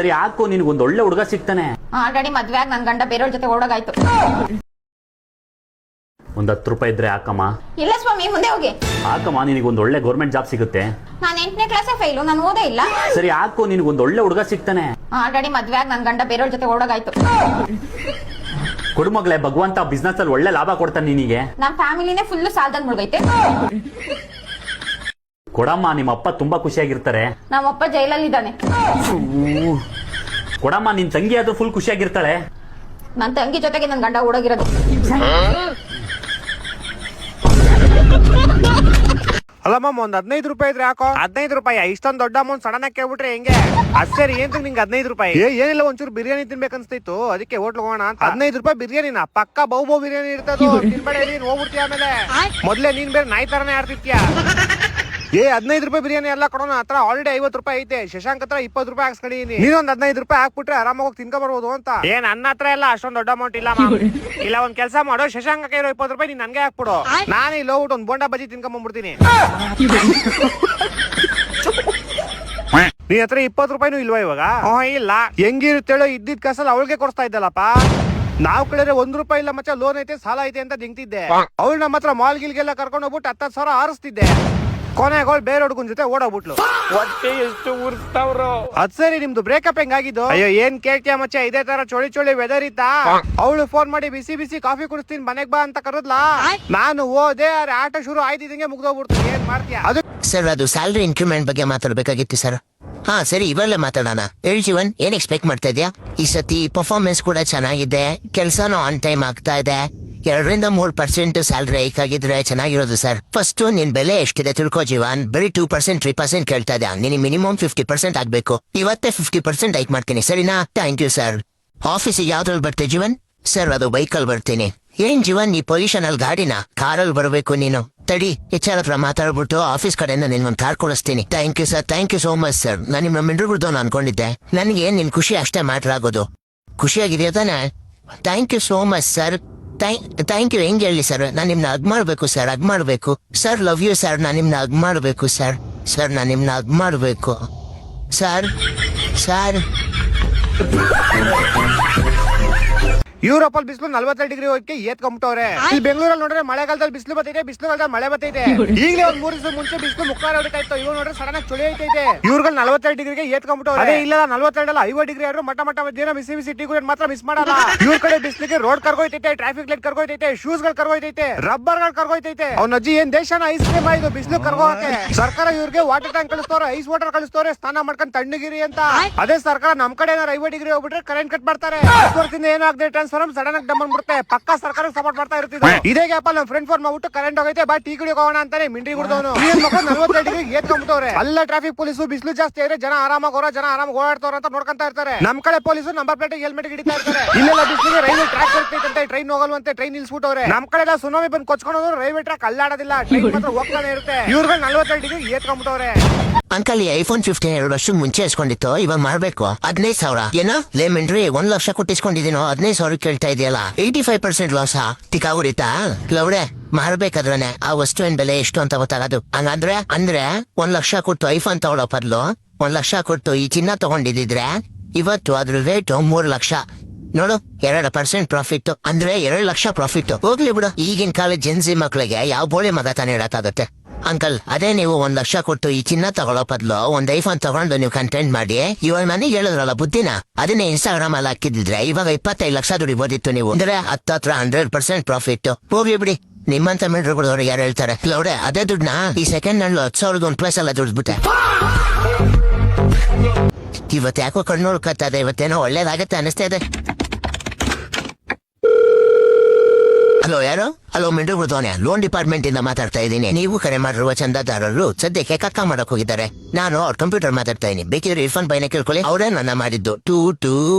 ಸರಿ ಹಾಕು, ನಿನ್ಗೊಂದು ಒಳ್ಳೆ ಹುಡುಗ ಸಿಗ್ತಾನೆ. ಆಲ್ರೆಡಿ ಮದ್ವೆ ಆಗಿ ನನ್ ಗಂಡ ಬೇರೆಯವ್ರ ಜೊತೆ ಓಡೋಗಾಯ್ತು. ಒಂದ್ 10 ರೂಪಾಯಿ ಇದ್ರೆ ಹಾಕಮ್ಮ. ಇಲ್ಲ ಸ್ವಾಮಿ, ಮುಂದೆ ಹೋಗಿ. ಹಾಕಮ್ಮ, ನಿನಗೊಂದು ಒಳ್ಳೆ ಗೌರ್ಮೆಂಟ್ ಜಾಬ್ ಸಿಗುತ್ತೆ. ನಾನು 8ನೇ ಕ್ಲಾಸೇ ಫೈಲು, ನಾನು ಓದೇ ಇಲ್ಲ. ಸರಿ ಹಾಕು, ನಿನಗೊಂದು ಒಳ್ಳೆ ಹುಡುಗ ಸಿಗ್ತಾನೆ. ಆಲ್ರೆಡಿ ಮದ್ವೆ ಆಗಿ ನನ್ ಗಂಡ ಬೇರೆಯವ್ರ ಜೊತೆ ಓಡೋಗಾಯ್ತು. ಕೊಡುಮಗ್ಲೆ, ಭಗವಂತ ಬಿಸ್ನೆಸ್ ಅಲ್ಲಿ ಒಳ್ಳೆ ಲಾಭ ಕೊಡ್ತಾನೆ ನಿನಗೆ. ನಮ್ ಫ್ಯಾಮಿಲಿನೇ ಫುಲ್ ಸಾಲದಲ್ಲಿ ಮುಳುಗೈತೆ. ಕೊಡಮ್ಮ, ನಿಮ್ಮ ಅಪ್ಪ ತುಂಬಾ ಖುಷಿಯಾಗಿರ್ತಾರೆ. ನಮ್ಮಪ್ಪ ಜೈಲಲ್ಲಿ ಇದ್ದಾನೆ. ಕೊಡಮ್ಮ, ನಿನ್ ತಂಗಿ ಆದ್ರೂ ಫುಲ್ ಖುಷಿಯಾಗಿರ್ತಾಳೆ. ನನ್ ತಂಗಿ ಜೊತೆಗೆ ನನ್ ಗಂಡ ಓಡೋಗಿರೋದು. ಅಲ್ಲಮ್ಮ, ಒಂದ್ 15 ರೂಪಾಯಿ ಇದ್ರೆ ಹಾಕೋ. 15 ರೂಪಾಯಿ ಇಷ್ಟೊಂದ್ ದೊಡ್ಡ ಅಮೌಂಟ್ ಸಡನ್ ಆಗಿ ಕೇಳ್ಬಿಟ್ರೆ ಹೆಂಗೆ? ಸರಿ, ಏನ್ ನಿಂಗೆ 15 ರೂಪಾಯಿ? ಏನಿಲ್ಲ, ಒಂಚೂರು ಬಿರಿಯಾನಿ ತಿನ್ಬೇಕನ್ಸ್ತಿತ್ತು, ಅದಕ್ಕೆ ಹೋಟ್ಲ್ ಹೋಗೋಣ ಅಂತ. 15 ರೂಪಾಯಿ ಬಿರಿಯಾನಿನ ಪಕ್ಕ ಬಹು ಬಿರಿಯಾನಿ ಇರ್ತದೆ. ತಿನ್ಬೇಡ, ನೀನ್ ಹೋಗ್ಬಿಡ್ತೀಯ. ಆಮೇಲೆ ಮೊದ್ಲೇ ನೀನ್ ಬೇರೆ ನಾಯಿ ತರನೇ ಆಡ್ತಿರ್ತೀಯ. 15 ರೂಪಾಯಿ ಬಿರಿಯಾನಿ ಎಲ್ಲ ಕೊಡೋಣ. ಹತ್ರ ಆಲ್ರೆಡಿ 50 ರೂಪಾಯಿ ಐತೆ. ಶಶಾಂಕ್ ಹತ್ರ 20 ರೂಪಾಯಿ ಹಾಕ್ಸ್ಕೊಂಡಿದೀನಿ. ನೀನೊಂದ್ 15 ರೂಪಾಯಿ ಹಾಕ್ಬಿಟ್ರೆ ಆರಾಮಾಗಿ ಹೋಗಿ ತಿನ್ಕೊ ಬರ್ಬೋದು ಅಂತ. ನನ್ನ ಹತ್ರ ಎಲ್ಲ ಅಷ್ಟೊಂದ್ ದೊಡ್ಡ ಅಮೌಂಟ್ ಇಲ್ಲ. ಇಲ್ಲ, ಒಂದ್ ಕೆಲಸ ಮಾಡು, ಶಶಾಂಕ್ ಇರೋ 20 ರೂಪಾಯಿ ನೀನ್ ನನ್ಗೆ ಹಾಕ್ಬಿಡು. ನಾನು ಇಲ್ಲಿ ಹೋಗ್ಬಿಟ್ಟು ಒಂದ್ ಬೋಂಡಾ ಬಜ್ಜಿ ತಿನ್ಕೊಂಡ್ಬಂದ್ಬಿಡ್ತೀನಿ. ನೀನ್ ಹತ್ರ 20 ರೂಪಾಯಿನೂ ಇಲ್ವಾ ಇವಾಗ? ಇಲ್ಲ. ಹೆಂಗಿರುತ್ತೇಳೋ, ಇದ್ದಿದ್ ಕಾಸಲ್ಲಿ ಅವಳಿಗೆ ಕೊಡ್ತಾ ಇದ್ದಲ್ಲಪ್ಪ. ನಾವ್ ಕಡೆ 1 ರೂಪಾಯಿ ಇಲ್ಲ ಮಚ್ಚ, ಲೋನ್ ಐತೆ, ಸಾಲ ಐತೆ ಅಂತ ದಿಂಗ್ತಿದ್ದೆ. ಅವಳು ನಮ್ಮ ಹತ್ರ ಮಾಲ್ ಗಿಲ್ಗೆಲ್ಲ ಕರ್ಕೊಂಡು ಹೋಗ್ಬಿಟ್ಟು 10,000 ಆರಿಸ್ತಿದ್ದೆ. ಕೊನೆಗೋಳ್ ಬೇರೆ ಹುಡುಗನ್ ಜೊತೆ ಓಡೋಗ್ಬಿಟ್ಲು. ಹೊಟ್ಟೆ ಎಷ್ಟು ಉರ್ಸ್ತಾವ್ರು. ಅದ್ ಸರಿ, ನಿಮ್ದು ಬ್ರೇಕಪ್ ಹೆಂಗಾಗಿದ್ದು? ಅಯ್ಯೋ, ಏನ್ ಕೇಳ್ತೀಯ ಮಚ್ಚ, ಇದೇ ತರ ಚೋಳಿ ಚೋಳಿ ವೆದರ್ ಇತ್ತಾ? ಅವಳು ಫೋನ್ ಮಾಡಿ ಬಿಸಿ ಬಿಸಿ ಕಾಫಿ ಕುಡಿಸ್ತೀನಿ ಮನೆಗ್ ಬಾ ಅಂತ ಕರೆದ್ಲಾ. ನಾನು ಹೋದೆ, ಆಟ ಶುರು ಆಯ್ತಿದಂಗೆ ಮುಗ್ದೋಗ್ಬಿಡ್ತು. ಏನ್ ಮಾಡ್ತೀಯ? ಅದು ಸರ್, ಅದು ಸ್ಯಾಲರಿ ಇನ್ಕ್ರಿಮೆಂಟ್ ಬಗ್ಗೆ ಮಾತಾಡ್ಬೇಕಾಗಿತ್ತು ಸರ್. ಹಾ ಸರಿ, ಇವೆಲ್ಲ ಮಾತಾಡೋಣ. ಹೇಳಿ ಜೀವನ್, ಏನ್ ಎಕ್ಸ್ಪೆಕ್ಟ್ ಮಾಡ್ತಾ ಇದ್ಯಾ? ಈ ಸತಿ ಪರ್ಫಾರ್ಮೆನ್ಸ್ ಕೂಡ ಚೆನ್ನಾಗಿದೆ, ಕೆಲ್ಸನೂ ಆನ್ ಟೈಮ್ ಆಗ್ತಾ ಇದೆ. 2-3% ಸ್ಯಾಲರಿ ಹೈಕ್ ಆಗಿದ್ರೆ ಚೆನ್ನಾಗಿರೋದು ಸರ್. ಫಸ್ಟ್ ನಿನ್ ಬೆಲೆ ಎಷ್ಟಿದೆ ತಿಳ್ಕೋ ಜೀವನ್. ಬರೀ 2%, 3% ಕೇಳ್ತಾ ಇದ್ಯಾ? ನಿನ್ ಮಿನಿಮಮ್ 50% ಆಗ್ಬೇಕು. ಇವತ್ತೇ 50% ಹೈಕ್ ಮಾಡ್ತೀನಿ, ಸರಿನಾ? Thank you sir. ಆಫೀಸಿಗೆ ಯಾವ್ದ್ರಲ್ಲಿ ಬರ್ತೀಯ ಜೀವನ್? ಸರ್, ಅದು ಬೈಕಲ್ಲಿ ಬರ್ತೀನಿ. ಏನ್ ಜೀವನ್, ಈ ಪೊಲ್ಯೂಷನ್ ಅಲ್ಲಿ ಗಾಡಿನ ಕಾರಲ್ಲಿ ಬರಬೇಕು ನೀನು? ತಡಿ, HR ಹತ್ರ ಮಾತಾಡ್ಬಿಟ್ಟು ಆಫೀಸ್ ಕಡೆಯಿಂದ ನಿನ್ಗೊಂದು ಕಾರ್ ಕೊಡಿಸ್ತೀನಿ. Thank you sir, thank you so much sir. ನಾನು ನಿಮ್ಮ ಮಿಂಡ್ರುಗುಡ್ದವನು ಅನ್ಕೊಂಡಿದ್ದೆ. ನನಗೆ ನಿನ್ ಖುಷಿ ಅಷ್ಟೇ ಮ್ಯಾಟ್ರ್ ಆಗೋದು. ಖುಷಿಯಾಗಿದೆಯಾ ತಾನೆ? Thank you so much sir. Thank you. ಹೆಂಗೆ ಹೇಳಿ ಸರ್? ನಾನು ನಿಮ್ನ ಹಗ್ ಮಾಡ್ಬೇಕು ಸರ್, ಹಗ್ ಮಾಡ್ಬೇಕು ಸರ್. Love you sir. ನಾನು ನಿಮ್ನ ಹಗ್ ಮಾಡ್ಬೇಕು ಸರ್. ಸರ್, ನಾನು ನಿಮ್ನ ಹಗ್ ಮಾಡ್ಬೇಕು ಸರ್. ಸರ್, ಯುರೋಪ್ ಅಲ್ಲಿ ಬಿಸಿಲು 42 ಡಿಗ್ರಿ ಹೋಗಿ ಏತ್ಕೊಂಬಿಟ್ಟವ್ರೆ. ಇಲ್ಲಿ ಬೆಂಗಳೂರಲ್ಲಿ ನೋಡ್ರೆ ಮಳೆಗಾಲದಲ್ಲಿ ಬಿಸಿಲು ಬರ್ತೈತೆ, ಬಿಸಿಲುಗಾಲದಲ್ಲಿ ಮಳೆ ಬರ್ತೈತೆ. ಈಗಲೇ ಒಂದ್ 3 ದಿವಸ ಮುಂಚೆ ಬಿಸಿಲು ಮುಕ್ಕಾರ ಹೊಡಿತಾ ಇತ್ತು, ಇವಾಗ ನೋಡ್ರೆ ಸಡನ್ ಆಗಿ ಚಳಿ ಐತೈತೆ. ಇವ್ರುಗಳು 42 ಡಿಗ್ರಿಗೆ ಏತ್ಕೊಂಬಿಟ್ಟವ್ರೆ. ಅದೇ ಇಲ್ಲ, 42 ಅಲ್ಲ 50 ಡಿಗ್ರಿ ಆದ್ರೂ ಮಟ್ಟ ಮಧ್ಯಾಹ್ನ ಬಿಸಿ ಬಿಸಿ ಟೀ ಕುಡಿಯೋದು ಮಾತ್ರ ಮಿಸ್ ಮಾಡಲ್ಲ. ಇವ್ರ ಕಡೆ ಬಿಸಿಲಿಗೆ ರೋಡ್ ಕರ್ಗೋಯ್ತೈತೆ, ಟ್ರಾಫಿಕ್ ಲೈಟ್ ಕರ್ಗೋಯ್ತೈತೆ, ಶೂಸ್ ಗಳು ಕರ್ಗೋಯ್ತೈತೆ, ರಬ್ಬರ್ ಗಳು ಕರ್ಗೋಯ್ತೈತೆ. ಅವ್ನ ಅಜ್ಜಿ ಏನ್ ದೇಶನ ಐಸ್ ಕ್ರೀಮ್ ಆಯ್ತು ಬಿಸಿಲು ಕರ್ಗೋಕೆ. ಸರ್ಕಾರ ಇವ್ರಿಗೆ ವಾಟರ್ ಟ್ಯಾಂಕ್ ಕಳಿಸ್ತವ್ರೆ, ಐಸ್ ವಾಟರ್ ಕಳಿಸ್ತವ್ರೆ, ಸ್ನಾನ ಮಾಡ್ಕೊಂಡು ತಣ್ಣಗಿರಿ ಅಂತ. ಅದೇ ಸರ್ಕಾರ ನಮ್ ಕಡೆ 50 ಡಿಗ್ರಿ ಹೋಗ್ಬಿಟ್ರೆ ಕರೆಂಟ್ ಕಟ್ ಮಾಡ್ತಾರೆ. ಏನಾಗದೆ ಟ್ರಾನ್ಸ್ಫಾರ್ಮ್ ಸಡನ್ ಆಗಿ ಡಮ್ಮನ್ ಬಿಡುತ್ತೆ. ಪಕ್ಕ ಸರ್ಕಾರ ಸಪೋರ್ಟ್ ಮಾಡ್ತಾ ಇರ್ತಿದ್ರು. ಇದೇ ಗ್ಯಾಪ್ ಅಲ್ಲಿ ಫ್ರೆಂಡ್ ಫೋನ್ ಮಾಡ್ಬಿಟ್ಟು ಕರೆಂಟ್ ಹೋಗೈತೆ, ಬಾ ಟೀ ಕುಡಿಯೋಕೆ ಹೋಗೋಣ ಅಂತಾನೆ ಮಿಂಡ್ರಿ ಗುಡ್ದವನು 42 ಡಿಗ್ರಿ ಏತ್ಕೊಂಡ್ಬಿಟ್ಟವ್ರೆ. ಅಲ್ಲ ಟ್ರಾಫಿಕ್ ಪೊಲೀಸು ಬಿಸಿಲು ಜಾಸ್ತಿ ಆದ್ರೆ ಜನ ಆರಾಮಾಗಿ ಓಡಾಡ್ತವ್ರ ಅಂತ ನೋಡ್ಕೊಂತ ಇರ್ತಾರೆ. ನಮ್ ಕಡೆ ಪೊಲೀಸು ನಂಬರ್ ಪ್ಲೇಟ್ ಹೆಲ್ಮೆಟ್ ಹಿಡಿತಾ ಇರ್ತಾರೆ. ಇಲ್ಲೆಲ್ಲ ಬಿಸಿಲಿಗೆ ರೈಲ್ವೆ ಟ್ರ್ಯಾಕ್ ಇರ್ತೈತೆ, ಟ್ರೈನ್ ಹೋಗಲ್ವಂತೆ, ಟ್ರೈನ್ ನಿಲ್ಸ್ಬಿಟ್ಟವ್ರೆ. ನಮ್ ಕಡೆ ಸುನಾಮಿ ಬಂದು ಕೊಚ್ಕೊಂಡು ರೈಲ್ವೆ ಟ್ರ್ಯಾಕ್ ಅಲ್ಲಾಡೋದಿಲ್ಲ, ಟ್ರೈನ್ ಮಾತ್ರ ಹೋಗ್ತಾನೆ ಇರುತ್ತೆ. ಇವ್ರುಗಳು 42 ಡಿಗ್ರಿ ಏತ್ಕೊಂಡ್ಬಿಟ್ಟವ್ರೆ. ಅಂಕಲ್, ಈ ಐಫೋನ್ 15 2 ವರ್ಷಕ್ಕೆ ಮುಂಚೆ ಇಸ್ಕೊಂಡಿತ್ತು, ಇವಾಗ ಮಾಡ್ಬೇಕು 15,000. ಏನೋ ಲೇ ಮಿಂಡ್ರಿ, 1 ಲಕ್ಷ ಕೊಟ್ಟಿಸ್ಕೊಂಡಿದ್ದೀನೋ 15,000 ಕೇಳ್ತಾ ಇದೆಯಲ್ಲ. 85% ಲಾಸ್ ತಿಕ್ಕಾಗುರಿತಾ? ಲವ್ಡೆ ಮಾರ್ಬೇಕಾದ್ರೆ ಆ ವಸ್ತುವಿನ ಬೆಲೆ ಎಷ್ಟು ಅಂತ ಗೊತ್ತಾಗೋದು. ಹಂಗಂದ್ರೆ 1 ಲಕ್ಷ ಕೊಟ್ಟು ಐಫೋನ್ ತಗೊಳ್ಳೋ ಬದಲು 1 ಲಕ್ಷ ಕೊಟ್ಟು ಈ ಚಿನ್ನ ತಗೊಂಡಿದ್ರೆ ಇವತ್ತು ಅದ್ರ ರೇಟ್ 3 ಲಕ್ಷ. ನೋಡು, 2% ಪ್ರಾಫಿಟ್ ಅಂದ್ರೆ 2 ಲಕ್ಷ ಪ್ರಾಫಿಟ್. ಹೋಗ್ಲಿ ಬಿಡು, ಈಗಿನ ಕಾಲ ಜೆನ್ಸಿ ಮಕ್ಳಿಗೆ ಯಾವ ಬೋಳಿ ಮಗ ತಾನೇ ಇಡಕ್ಕಾಗತ್ತೆ. ಅಂಕಲ್, ಅದೇ ನೀವು 1 ಲಕ್ಷ ಕೊಟ್ಟು ಈ ಚಿನ್ನ ತಗೊಳ್ಳೋ ಬದಲು ಒಂದ್ ಐಫೋನ್ ತಗೊಂಡು ನೀವು ಕಂಟೆಂಟ್ ಮಾಡಿ ಇವಾಗ ನನಗೆ ಹೇಳಿದ್ರಲ್ಲ ಬುದ್ಧಿನ, ಅದನ್ನೇ ಇನ್ಸ್ಟಾಗ್ರಾಮ್ ಅಲ್ಲಿ ಹಾಕಿದ್ರೆ ಇವಾಗ 25 ಲಕ್ಷ ದುಡಿಬೋದಿತ್ತು ನೀವು. ಅಂದ್ರೆ 100% ಪ್ರಾಫಿಟ್. ಹೋಗ್ಲಿ ಬಿಡಿ, ನಿಮ್ಮಂತ ಮಿಂಡ್ರುಗಳವ್ರು ಯಾರು ಹೇಳ್ತಾರೆ? ಲೌಡೆ, ಅದೇ ದುಡ್ಡನ್ನ ಈ ಸೆಕೆಂಡ್ ಹ್ಯಾಂಡ್ 10,000 ಒಂದು ಪ್ಲೇಸ್ ಎಲ್ಲ ದುಡ್ಬಿಟ್ಟೆ. ಇವತ್ತು ಯಾಕೋ ಕಣ್ಣು ಹುಡ್ಕತ್ತದೆ, ಇವತ್ತೇನೋ ಒಳ್ಳೇದಾಗತ್ತೆ ಅನಿಸ್ತಾ ಇದೆ. ಹಲೋ, ಯಾರು? ಹಲೋ, ಮಿಂಡ್ರು ಗುಡ್ದವನೆ, ಲೋನ್ ಡಿಪಾರ್ಟ್ಮೆಂಟ್ ಇಂದ ಮಾತಾಡ್ತಾ ಇದ್ದೀನಿ. ನೀವು ಕರೆ ಮಾಡಿರುವ ಚಂದಾದಾರರು ಸದ್ಯಕ್ಕೆ ಕಕ್ಕ ಮಾಡಕ್ ಹೋಗಿದ್ದಾರೆ. ನಾನು ಅವ್ರ ಕಂಪ್ಯೂಟರ್ ಮಾತಾಡ್ತಾ ಇದೀನಿ, ಬೇಕಿದ್ರೆ ಇರ್ಫೋನ್ ಬೈನ ಕೇಳ್ಕೊಳ್ಳಿ. ಅವರೇ ನನ್ನ ಮಾಡಿದ್ದು.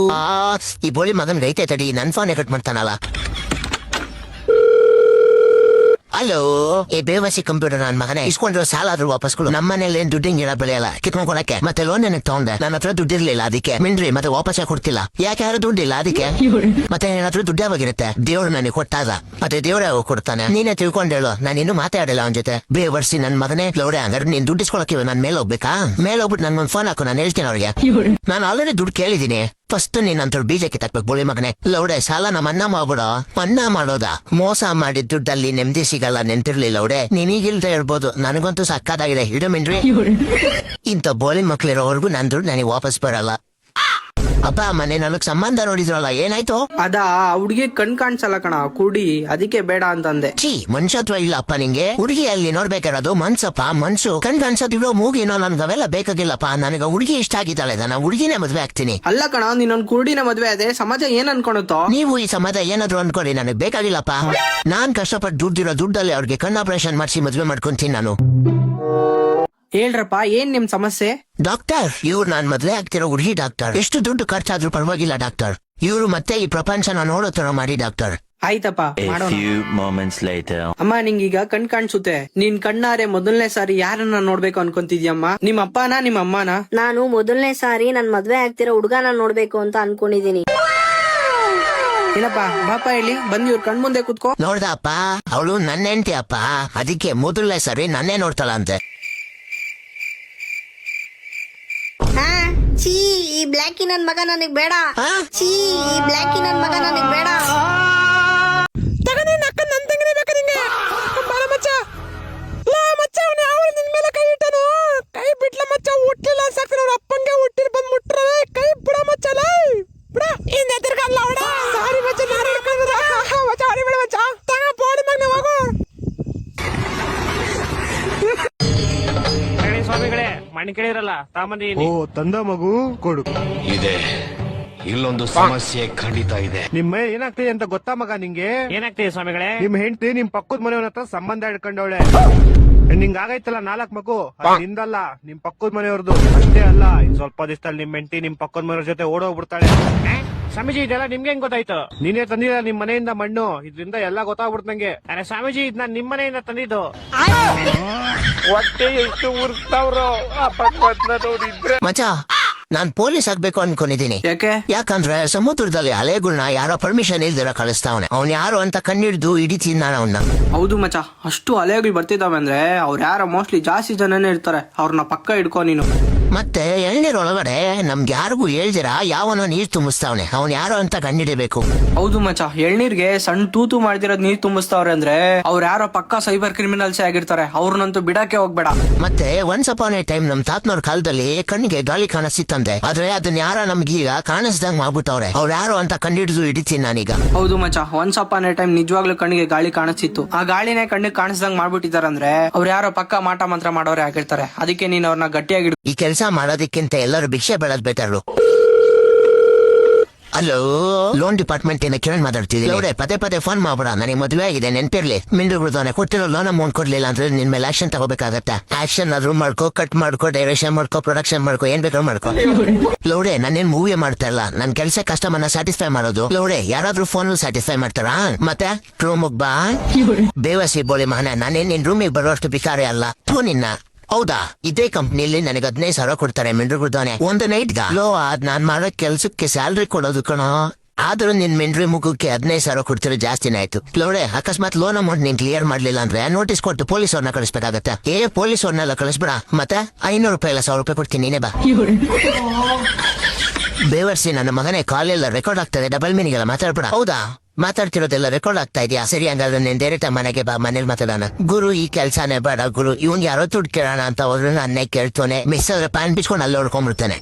ಈ ಬೋಳಿ ಮಗನ್ ಗೈತೆ ತಡಿ, ನನ್ ಫೋನ್ ಕಟ್ ಮಾಡ್ತಾನಲ್ಲ. ಹಲೋ ಏ ಬೇವಸಿ ಕಂಪ್ಯೂಟರ್ ನನ್ ಮಗನೇ ಇಸ್ಕೊಂಡಿರೋ ಸಾಲ ಆದ್ರೂ ವಾಪಸ್ ಕೊಡು. ನಮ್ಮನೇಲಿ ಏನ್ ದುಡ್ಡಿಂಗ್ ಇರೋ ಬೆಳೆಯಲ್ಲ ಕಿತ್ಕೊಂಡ್ಕೊಳಕ್ಕೆ. ಮತ್ತೆ ಲೋನ್ ನನಗೆ ತಗೊಂಡೆ, ನನ್ನ ಹತ್ರ ದುಡ್ಡಿರ್ಲಿಲ್ಲ ಅದಕ್ಕೆ ಮಿಂಡ್ರಿ ಮತ್ತೆ ವಾಪಸ್ ಕೊಡ್ತಿಲ್ಲ. ಯಾಕೆ ಯಾರು ದುಡ್ಡಿಲ್ಲ ಅದಕ್ಕೆ. ಮತ್ತೆ ನನ್ನ ಹತ್ರ ದುಡ್ಡು ಯಾವಾಗಿರುತ್ತೆ? ದೇವ್ರು ನನಗೆ ಕೊಟ್ಟಾಗ ಮತ್ತೆ ದೇವ್ರೇ ಕೊಡ್ತಾನೆ. ನೀನೇ ತಿಳ್ಕೊಂಡೇಳು, ನಾನು ಇನ್ನೂ ಮಾತಾಡಿಲ್ಲ ಅವನ ಜೊತೆ. ಬೇವರ್ಸಿ ನನ್ ಮಗನೇ ಲೌಡೆ, ಹಂಗಾರೆ ನೀನ್ ದುಡ್ಡು ಇಸ್ಕೊಳಕ್ಕೆ ನನ್ ಮೇಲೆ ಹೋಗ್ಬೇಕಾ? ಮೇಲೆ ಹೋಗ್ಬಿಟ್ಟು ನನ್ಗೊಂದು ಫೋನ್ ಹಾಕು, ನಾನು ಹೇಳ್ತೀನಿ ಅವ್ರಿಗೆ. ನಾನು ಆಲ್ರೆಡಿ ದುಡ್ಡು ಕೇಳಿದೀನಿ. ಫಸ್ಟ್ ನೀನ್ ಅಂತ ಬೀಜಕ್ಕೆ ತಕ್ಬೇಕು ಬೋಳಿ ಮಗನೆ. ಲೌಡೆ ಸಾಲನ ಮನ್ನಾ ಮಾಡ್ಬಿಡೋ. ಮನ್ನಾ ಮಾಡೋದ? ಮೋಸ ಮಾಡಿದ ದುಡ್ಡಲ್ಲಿ ನೆಮ್ಮದಿ ಸಿಗಲ್ಲ, ನೆನ್ಪಿರ್ಲಿಲ್ಲ ಲೌಡೆ. ನೀನೀಗಿಲ್ದೆ ಇರ್ಬೋದು, ನನಗಂತೂ ಸಕ್ಕದಾಗಿದೆ. ಇಡು ಮಿನ್ರಿ. ಇಂಥ ಬೋಳಿ ಮಕ್ಳಿರೋವರೆಗೂ ನನ್ ದುಡ್ಡು ನನಗೆ ವಾಪಸ್ ಬರಲ್ಲ. ಅಪ್ಪ ಮನೆ ನನಗ್ ಸಂಬಂಧ ನೋಡಿದ್ರಲ್ಲ, ಏನಾಯ್ತು? ಅದ ಹುಡುಗಿ ಕಣ್ ಕಾಣಿಸಲ್ಲ ಕಣ, ಕುಡಿ, ಅದಕ್ಕೆ ಬೇಡ ಅಂತಂದೆ. ಛೀ, ಮನ್ಸತ್ವ ಇಲ್ಲಪ್ಪ ನಿಂಗೆ. ಹುಡುಗಿ ಅಲ್ಲಿ ನೋಡ್ಬೇಕಾರದು ಮನ್ಸಪ್ಪ, ಮನ್ಸು. ಕಣ್ ಕಾಣಿಸೋದಿರೋ ಮೂಗಿನೋ, ನನ್ಗೆ ಅವೆಲ್ಲ ಬೇಕಾಗಿಲ್ಲಪ್ಪ. ನನಗ ಹುಡುಗಿ ಇಷ್ಟ ಆಗಿದ್ದಾಳೆ, ನಾನು ಹುಡುಗಿನೇ ಮದ್ವೆ ಆಗ್ತೀನಿ. ಅಲ್ಲ ಕಣ, ನೀನೊಂದ್ ಕುರುಡಿನ ಮದ್ವೆ ಅದೇ ಸಮಾಜ ಏನ್ ಅನ್ಕೊಳುತ್ತೋ? ನೀವು ಈ ಸಮಾಜ ಏನಾದ್ರು ಅನ್ಕೊಳ್ಳಿ, ನನಗ್ ಬೇಕಾಗಿಲ್ಲಪ್ಪ. ನಾನ್ ಕಷ್ಟಪಟ್ಟು ದುಡ್ಡಿರೋ ದುಡ್ಡಲ್ಲಿ ಅವ್ರಿಗೆ ಕಣ್ಣು ಆಪರೇಷನ್ ಮಾಡಿಸಿ ಮದ್ವೆ ಮಾಡ್ಕೊಂತೀನಿ ನಾನು. ಹೇಳ್ರಪ್ಪ, ಏನ್ ನಿಮ್ ಸಮಸ್ಯೆ? ಡಾಕ್ಟರ್, ಇವ್ರು ನಾನ್ ಮದ್ವೆ ಆಗ್ತಿರೋ ಹುಡುಗಿ ಡಾಕ್ಟರ್. ಎಷ್ಟು ದುಡ್ಡು ಖರ್ಚಾದ್ರೂ ಪರವಾಗಿಲ್ಲ ಡಾಕ್ಟರ್. ಇವ್ರು ಮತ್ತೆ ಈ ಪ್ರಪಂಚನ ನೋಡೋ ತರ ಮಾಡಿ ಡಾಕ್ಟರ್. ಆಯ್ತಪ್ಪ, A ಮಾಡೋಣ. few moments later. ಅಮ್ಮ, ನಿಂಗೀಗ ಕಣ್ ಕಾಣಿಸುತ್ತೆ. ನೀನ್ ಕಣ್ಣಾರೆ ಮೊದಲನೇ ಸಾರಿ ಯಾರನ್ನ ನೋಡ್ಬೇಕು ಅನ್ಕೊಂತಿದ್ಯಮ್ಮ? ನಿಮ್ಮ ಅಪ್ಪನ ನಿಮ್ಮ ಅಮ್ಮನ? ನಾನು ಮೊದಲನೇ ಸಾರಿ ನನ್ ಮದ್ವೆ ಆಗ್ತಿರೋ ಹುಡುಗನ ನೋಡ್ಬೇಕು ಅಂತ ಅನ್ಕೊಂಡಿದೀನಿ. ಏನಪ್ಪ, ಬಾಪ ಹೇಳಿ ಬಂದ್ ಇವ್ರ ಕಣ್ ಮುಂದೆ ಕುತ್ಕೋ. ನೋಡ್ದ ಅಪ್ಪ, ಅವಳು ನನ್ನ ಹೆಂಡತಿ ಅಪ್ಪ. ಅದಕ್ಕೆ ಮೊದಲನೇ ಸರಿ ನನ್ನೇ ನೋಡ್ತಾಳಂತೆ. ಹಾ, ಛೀ, ಈ ಬ್ಲ್ಯಾಕಿ ನನ್ ಮಗ ನನಗ್ ಬೇಡ. ಆ? ಛೀ, ಈ ಬ್ಲ್ಯಾಕಿ ನನ್ ಮಗ ನನಗ್ ಬೇಡ. ಸ್ವಾಮಿಗಳೇ, ಮಣ್ಣು ಕೇಳಿರಲ್ಲ ತಾಮಂದಿ. ತಂದ ಮಗು ಕೊಡು. ಇದೆ, ಇಲ್ಲೊಂದು ಸಮಸ್ಯೆ ಖಂಡಿತ ಇದೆ. ನಿಮ್ಮ ಏನಾಗ್ತಿದೆ ಅಂತ ಗೊತ್ತಾ ಮಗ ನಿಂಗೆ? ಏನಾಗ್ತಿದೆ ಸ್ವಾಮಿಗಳೇ? ನಿಮ್ ಹೆಂಡತಿ ನಿಮ್ ಪಕ್ಕದ ಮನೆಯವನ ಹತ್ರ ಸಂಬಂಧ ಹಿಡ್ಕೊಂಡವಳೆ. ನಿಂಗ್ ಆಗೈತಲ್ಲ 4 ಮಗು, ಅದ್ ನಿಂದಲ್ಲ, ನಿಮ್ ಪಕ್ಕದ ಮನೆಯವ್ರದ್ದು. ಅಷ್ಟೇ ಅಲ್ಲ, ಇನ್ ಸ್ವಲ್ಪ ದಿವಸದಲ್ಲಿ ನಿಮ್ ಹೆಂಡತಿ ನಿಮ್ ಪಕ್ಕದ ಮನೆಯವ್ರ ಜೊತೆ ಓಡೋಗ್ಬಿಡ್ತಾಳೆ. ಸ್ವಾಮೀಜಿ, ಇದೆಲ್ಲ ನಿಮ್ಗೆ ಹೆಂಗ್ ಗೊತ್ತಾಯ್ತು? ನೀನೇ ತಂದಿಲ್ಲ ನಿಮ್ ಮನೆಯಿಂದ ಮಣ್ಣು, ಇದ್ರಿಂದ ಎಲ್ಲ ಗೊತ್ತಾಗ್ಬಿಡ್ತು ನಂಗೆ. ಅರೆ ಸ್ವಾಮೀಜಿ, ಇದ್ ನಾನ್ ನಿಮ್ ಮನೆಯಿಂದ ತಂದಿದ್ದು. ಹೊಟ್ಟೆ ಎಷ್ಟು ಉರ್ಸ್ತಾವ್ರೋ ಆ ಪಕ್ಕದ ನೋಡಿದ್ರೆ. ಮಚ, ನಾನ್ ಪೊಲೀಸ್ ಆಗ್ಬೇಕು ಅನ್ಕೊಂಡಿದೀನಿ. ಯಾಕೆ? ಯಾಕಂದ್ರೆ ಸಮುದ್ರದಲ್ಲಿ ಅಲೆಗಳ್ನ ಯಾರೋ ಪರ್ಮಿಷನ್ ಇಲ್ದಿರ ಕಳಿಸ್ತಾವನೆ. ಅವ್ನ್ ಯಾರು ಅಂತ ಕಂಡಿಡ್ದು ಹಿಡಿತೀನಿ ನಾನು ಅವನ್ನ. ಹೌದು ಮಚ, ಅಷ್ಟು ಅಲೆಗಳು ಬರ್ತಿದಾವೆ ಅಂದ್ರೆ ಅವ್ರು ಯಾರೋ ಮೋಸ್ಟ್ಲಿ ಜಾಸ್ತಿ ಜನನೇ ಇರ್ತಾರೆ. ಅವ್ರನ್ನ ಪಕ್ಕ ಹಿಡ್ಕೊ ನೀನು. ಮತ್ತೆ ಎಳ್ನೀರೊಳಗಡೆ ನಮ್ಗೆ ಯಾರಿಗೂ ಹೇಳ್ದಿರ ಯಾವನೋ ನೀರ್ ತುಂಬಿಸ್ತಾವನೆ. ಅವ್ನ್ ಯಾರೋ ಅಂತ ಕಂಡಿಡಿಬೇಕು. ಹೌದು ಮಚ, ಎಳ್ನೀರ್ಗೆ ಸಣ್ಣ ತೂತು ಮಾಡ್ದಿರೋದ್ ನೀರ್ ತುಂಬಿಸ್ತಾವ್ರೆ ಅಂದ್ರೆ ಅವ್ರು ಯಾರೋ ಪಕ್ಕ ಸೈಬರ್ ಕ್ರಿಮಿನಲ್ಸ್ ಆಗಿರ್ತಾರೆ. ಅವ್ರನ್ನಂತೂ ಬಿಡಕ್ಕೆ ಹೋಗ್ಬೇಡ. ಮತ್ತೆ ಒನ್ಸ್ ಅಪಾನ್ ಎ ಟೈಮ್ ನಮ್ ತಾತನವ್ರ ಕಾಲದಲ್ಲಿ ಕಣ್ಣಿಗೆ ಗಾಳಿ ಕಾಣಿಸ್ತಿತ್ತಂತೆ. ಆದ್ರೆ ಅದನ್ನ ಯಾರ ನಮ್ಗೀಗ ಕಾಣಿಸ್ದಂಗ್ ಮಾಡ್ಬಿಟ್ಟವ್ರೆ. ಅವ್ರು ಯಾರೋ ಅಂತ ಕಂಡಿಡಿದು ಹಿಡಿತೀನಿ ನಾನೀಗ. ಹೌದು ಮಚ, ಒನ್ಸ್ ಅಪಾನ್ ಎ ಟೈಮ್ ನಿಜವಾಗ್ಲೂ ಕಣ್ಣಿಗೆ ಗಾಳಿ ಕಾಣಿಸ್ತಿತ್ತು. ಆ ಗಾಳಿನೇ ಕಣ್ಣಿಗೆ ಕಾಣಿಸ್ದಂಗ್ ಮಾಡ್ಬಿಟ್ಟಿದಾರಂದ್ರೆ ಅವ್ರು ಯಾರೋ ಪಕ್ಕ ಮಾಟ ಮಂತ್ರ ಮಾಡೋರೆ ಆಗಿರ್ತಾರೆ. ಅದಕ್ಕೆ ನೀನ್ ಅವ್ರನ್ನ ಗಟ್ಟಿಯಾಗಿ ಈ ಕೆಲಸ ಮಾಡೋದಕ್ಕಿಂತ ಎಲ್ಲರೂ ಭಿಕ್ಷೆ ಬೇಡದ್ ಬೆಟರು. ಹಲೋ, ಲೋನ್ ಡಿಪಾರ್ಟ್ಮೆಂಟ್ ಏನ ಕಿರಣ್ ಮಾತಾಡ್ತಿದ್ದೀನಿ. ನೋಡೆ, ಪದೇ ಪದೇ ಫೋನ್ ಮಾಡ್ಬೇಡ, ನನಗೆ ಮದುವೆ ಆಗಿದೆ ನೆನ್ಪಿರ್ಲಿ. ಮಿಂಡುಗುಡ್ದಾನೆ ಕೊಟ್ಟಿರೋ ಲೋನ್ ಅಮೌಂಟ್ ಕೊಡ್ಲಿಲ್ಲ ಅಂದ್ರೆ ನಿನ್ ಮೇಲೆ ಆಕ್ಷನ್ ತಗೋಬೇಕಾಗತ್ತೆ. ಆಕ್ಷನ್ ಆದ್ರೂ ಮಾಡ್ಕೋ, ಕಟ್ ಮಾಡ್ಕೋ, ಡೈರೆಕ್ಷನ್ ಮಾಡ್ಕೋ, ಪ್ರೊಡಕ್ಷನ್ ಮಾಡ್ಕೋ, ಏನ್ ಬೇಕಾದ್ರೂ ಮಾಡ್ಕೋ. ಲೋಡೆ, ನಾನೇನ್ ಮೂವಿ ಮಾಡ್ತಾ ಇಲ್ಲ, ನನ್ ಕೆಲಸ ಕಸ್ಟಮರ್ನ ಸ್ಯಾಟಿಸ್ಫೈ ಮಾಡೋದು. ಲೋಡೆ, ಯಾರಾದ್ರೂ ಫೋನ್ ಸ್ಯಾಟಿಸ್ಫೈ ಮಾಡ್ತಾರಾ? ಮತ್ತೆ ರೂಮಿಗ್ ಬಾ. ಬೇವಸಿ ಬೋಳಿ ಮಹನ, ನಾನೇನ್ ನಿನ್ ರೂಮಿಗೆ ಬರುವಷ್ಟು ಬಿಕಾರಿ ಅಲ್ಲ. ಥೂ ನಿನ್ನ. ಹೌದಾ, ಇದೇ ಕಂಪ್ನಿಲಿ ನನಗೆ 15,000 ಕೊಡ್ತಾರೆ ಮಿಂಡ್ರುಗುಡ್ದಾನೆ ಒಂದು ನೈಟ್ಗ. ಲೋ, ಅದ್ ನಾನ್ ಮಾಡೋ ಕೆಲ್ಸಕ್ಕೆ ಸ್ಯಾಲ್ರಿ ಕೊಡೋದು ಕಣೋ. ಆದ್ರೂ ನಿನ್ ಮಿಂಡ್ರಿ ಮುಖಕ್ಕೆ 15,000 ಕೊಡ್ತಿರೋ ಜಾಸ್ತಿನೇ ಆಯ್ತು. ಲೋಡೆ, ಅಕಸ್ಮಾತ್ ಲೋನ್ ಅಮೌಂಟ್ ನೀನ್ ಕ್ಲಿಯರ್ ಮಾಡ್ಲಿಲ್ಲ ಅಂದ್ರೆ ನೋಟಿಸ್ ಕೊಟ್ಟು ಪೊಲೀಸ್ ಅವ್ರನ್ನ ಕಳಿಸ್ಬೇಕಾಗತ್ತೆ. ಪೊಲೀಸ್ ಅವ್ರನ್ನೆಲ್ಲ ಕಳಿಸ್ಬಿಡ. ಮತ್ತೆ 500 ರೂಪಾಯಿ ಇಲ್ಲ 1,000 ರೂಪಾಯಿ ಕೊಡ್ತೀನಿ, ನೀನೇ ಬಾ. ಬೇವರ್ಸಿ ನನ್ನ ಮಗನೇ, ಕಾಲ್ ಎಲ್ಲ ರೆಕಾರ್ಡ್ ಆಗ್ತದೆ, ಡಬಲ್ ಮೀನಿಂಗ್ ಎಲ್ಲ ಮಾತಾಡ್ಬೇಡ. ಹೌದಾ, ಮಾತಾಡ್ತಿರೋದೆಲ್ಲ ರೆಕಾರ್ಡ್ ಆಗ್ತಾ ಇದೆಯಾ? ಸರಿ, ಹಂಗಾದ್ರೆ ನೀನ್ ಡೈರೆಕ್ಟ್ ಮನೆಗೆ ಬಾ, ಮನೇಲಿ ಮಾತಾಡೋಣ. ಗುರು, ಈ ಕೆಲ್ಸಾನೇ ಬೇಡ ಗುರು. ಇವ್ನ್ ಯಾರೋ ದುಡ್ಡು ಕೇಳೋಣ ಅಂತ ಹೋದ್ರೆ ನನ್ನೇ ಕೇಳ್ತೋನೆ. ಮಿಸ್ ಆದ್ರೆ ಪ್ಯಾನ್ ಬಿಚ್ಕೊಂಡು ಅಲ್ಲಿ ಹೊಡ್ಕೊಂಡ್ಬಿಡ್ತಾನೆ.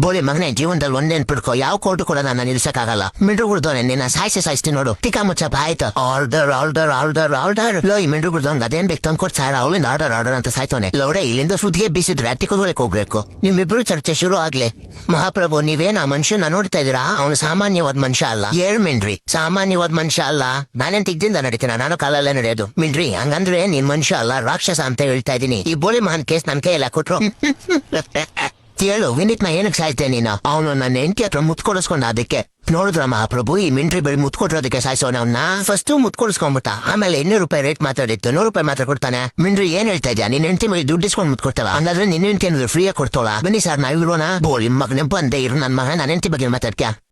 ಬೋಳಿ ಮಗನೇ, ಜೀವನದಲ್ಲಿ ಒಂದೇನ್ ಬಿಡ್ಕೋ, ಯಾವ ಕೋರ್ಟು ಕೂಡ ನನ್ನ ನಿಲ್ಸಕ್ಕಾಗಲ್ಲ. ಮಿಂಡ್ರುಗುಡ್ದೋನೆ ನಿನ್ನ ಸಾಯಿಸ್ತೀನಿ ನೋಡು. ಟಿಕಾ ಮುಚ್ಚಪ್ಪ, ಆಯ್ತು. Order order order order. Low, ಈ ಮಿಂಡ್ರುಗುಡ್ದೋನ್ ಅದೇನ್ ಬೇಕು ತಂದ್ಕೊಟ್ ಸಾರ, ಅವಳಿಂದ ಆರ್ಡರ್ ಆರ್ಡರ್ ಅಂತ ಸಾಯ್ತೋನೆ. ಲೋಡೆ, ಇಲ್ಲಿಂದ ಸುದ್ದಿಗೆ ಬೀಸಿದ್ರೆ ಅಟ್ಟಿಕೋದೊಳಗೆ ಹೋಗ್ಬೇಕು. ನಿಮ್ಮಿಬ್ರು ಚರ್ಚೆ ಶುರು ಆಗ್ಲಿ. ಮಹಾಪ್ರಭು, ನೀವೇನ್ ಆ ಮನುಷ್ಯನ ನೋಡ್ತಾ ಇದೀರಾ? ಅವನು ಸಾಮಾನ್ಯವಾದ ಮನುಷ್ಯ ಅಲ್ಲ. ಮಿಂಡ್ರಿ, ಸಾಮಾನ್ಯವಾದ ಮನುಷ್ಯ ಅಲ್ಲ. ನಾನೇನ್ ತಿಗ್ದಿಂದ ನಡೀತೀನ, ನಾನು ಕಾಲಲ್ಲೇ ನಡೆಯೋದು. ಮಿಂಡ್ರಿ, ಹಂಗಂದ್ರೆ ನೀನ್ ಮನುಷ್ಯ ಅಲ್ಲ, ರಾಕ್ಷಸ ಅಂತ ಹೇಳ್ತಾ ಇದೀನಿ. ಈ ಬೋಳಿ ಮಹನ್ ಕೇಸ್ ನನ್ ಕೈಯೆಲ್ಲ ಕೊಟ್ರು. ಹೇಳು ವಿನಿತ್ ನ ಏನಕ್ಕೆ ಸಾಯ್ತೆ ನೀನು? ಅವನು ನನ್ನ ಹೆಂಡತಿ ಹತ್ರ ಮುತ್ಕೊಡಿಸ್ಕೊಂಡ, ಅದಕ್ಕೆ ನೋಡಿದ್ರ ಮಹಾಪ್ರಭು ಈ ಮಿಂಟ್ರಿ ಬೆಳಿ ಮುತ್ಕೊಟ್ಟಿರೋದಕ್ಕೆ ಸಾಯಿಸೋನ ಅವನ್ನ. ಫಸ್ಟ್ ಮುತ್ಕೊಡಿಸ್ಕೊಂಡ್ಬಿಟ್ಟ, ಆಮೇಲೆ 200 ರೂಪಾಯಿ ರೇಟ್ ಮಾತಾಡಿತ್ತು, 100 ರೂಪಾಯಿ ಮಾತ್ರ ಕೊಡ್ತಾನೆ. ಮಿಂಟ್ರಿ ಏನ್ ಹೇಳ್ತಾ ಇದ್ಯಾ? ನಿನ್ ಹೆಂಡತಿ ಮೇಲೆ ದುಡ್ಡು ಇಸ್ಕೊಂಡು ಮುತ್ಕೊಡ್ತಾವ, ಹಂಗಾದ್ರೆ ನಿನ್ನ ಹೆಂಡತಿ ಏನಾದ್ರು ಫ್ರೀಯಾಗಿ ಕೊಡ್ತಾಳ? ಬನ್ನಿ ಸರ್ ನಾವಿರೋಣ. ಬೋಳಿ ಮಗನೇ ಬಂದೆ ಇರು, ನನ್ನ ಮಗ ನನ್ನ ಹೆಂಡತಿ ಬಗ್ಗೆ ಮಾತಾಡ್ಕ್ಯಾ?